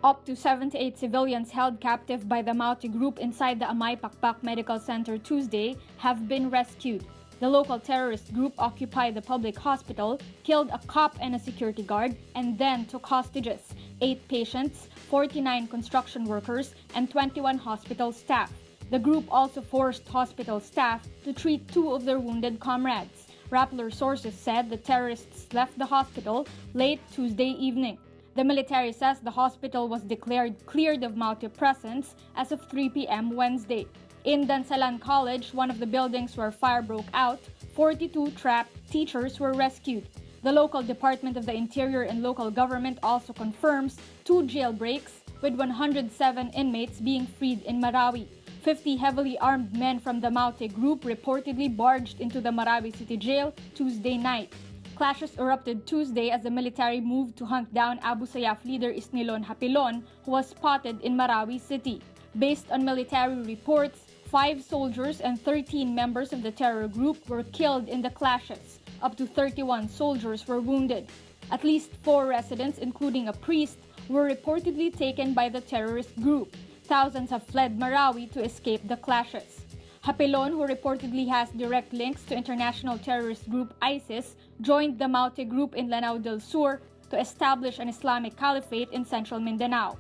Up to 78 civilians held captive by the Mauti group inside the Amay Pakpak Medical Center Tuesday have been rescued. The local terrorist group occupied the public hospital, killed a cop and a security guard, and then took hostages 8 patients, 49 construction workers, and 21 hospital staff. The group also forced hospital staff to treat 2 of their wounded comrades. Rappler sources said the terrorists left the hospital late Tuesday evening. The military says the hospital was declared cleared of Mauti presence as of 3 p.m. Wednesday. In Dansalan College, one of the buildings where fire broke out, 42 trapped teachers were rescued. The local Department of the Interior and local government also confirms 2 jailbreaks, with 107 inmates being freed in Marawi. 50 heavily armed men from the Mauti group reportedly barged into the Marawi City Jail Tuesday night. Clashes erupted Tuesday as the military moved to hunt down Abu Sayyaf leader Isnilon Hapilon, who was spotted in Marawi City. Based on military reports, 5 soldiers and 13 members of the terror group were killed in the clashes. Up to 31 soldiers were wounded. At least 4 residents, including a priest, were reportedly taken by the terrorist group. Thousands have fled Marawi to escape the clashes. Hapilon, who reportedly has direct links to international terrorist group ISIS, joined the Mauti group in Lanao del Sur to establish an Islamic caliphate in central Mindanao.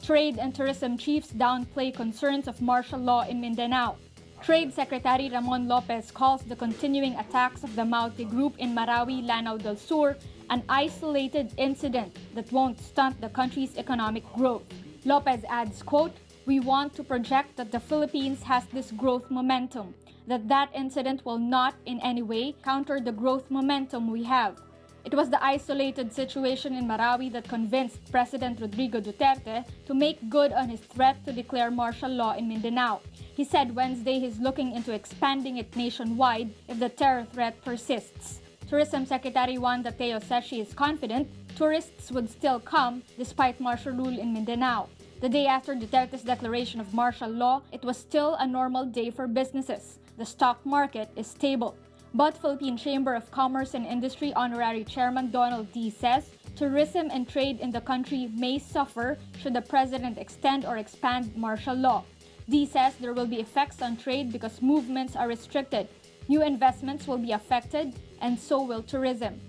Trade and tourism chiefs downplay concerns of martial law in Mindanao. Trade Secretary Ramon Lopez calls the continuing attacks of the Mauti group in Marawi, Lanao del Sur an isolated incident that won't stunt the country's economic growth. Lopez adds, quote, "We want to project that the Philippines has this growth momentum, that incident will not in any way counter the growth momentum we have. It was the isolated situation in Marawi that convinced President Rodrigo Duterte to make good on his threat to declare martial law in Mindanao. He said Wednesday he's looking into expanding it nationwide if the terror threat persists." Tourism Secretary Juan Dateo says she is confident tourists would still come despite martial rule in Mindanao. The day after Duterte's declaration of martial law, it was still a normal day for businesses. The stock market is stable. But Philippine Chamber of Commerce and Industry Honorary Chairman Donald D. says tourism and trade in the country may suffer should the president extend or expand martial law. D says there will be effects on trade because movements are restricted. New investments will be affected, and so will tourism.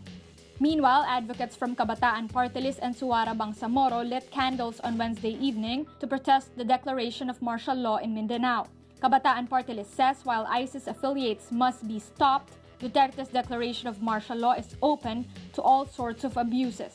Meanwhile, advocates from Kabataan Party List and Suara Bangsamoro lit candles on Wednesday evening to protest the declaration of martial law in Mindanao. Kabataan Party List says while ISIS affiliates must be stopped, Duterte's declaration of martial law is open to all sorts of abuses.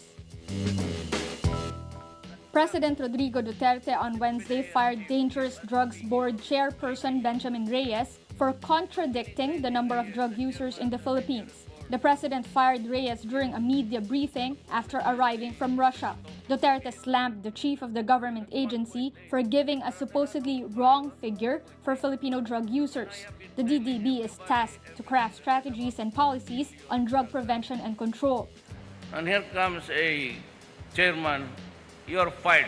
President Rodrigo Duterte on Wednesday fired Dangerous Drugs Board Chairperson Benjamin Reyes for contradicting the number of drug users in the Philippines. The president fired Reyes during a media briefing after arriving from Russia. Duterte slammed the chief of the government agency for giving a supposedly wrong figure for Filipino drug users. The DDB is tasked to craft strategies and policies on drug prevention and control. And here comes a chairman, you are fired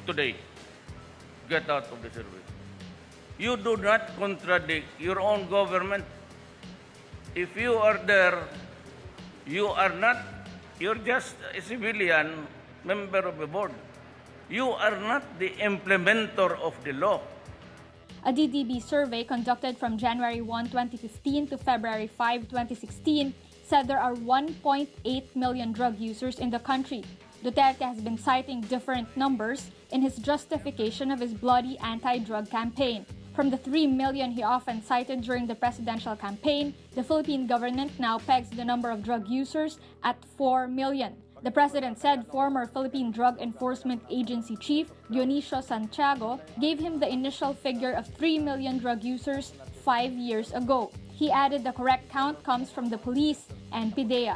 today. Get out of the service. You do not contradict your own government. If you are there, you're just a civilian member of the board. You are not the implementer of the law. A DDB survey conducted from January 1, 2015 to February 5, 2016 said there are 1.8 million drug users in the country. Duterte has been citing different numbers in his justification of his bloody anti-drug campaign. From the 3 million he often cited during the presidential campaign, the Philippine government now pegs the number of drug users at 4 million. The president said former Philippine Drug Enforcement Agency Chief Dionisio Santiago gave him the initial figure of 3 million drug users 5 years ago. He added the correct count comes from the police and PIDEA.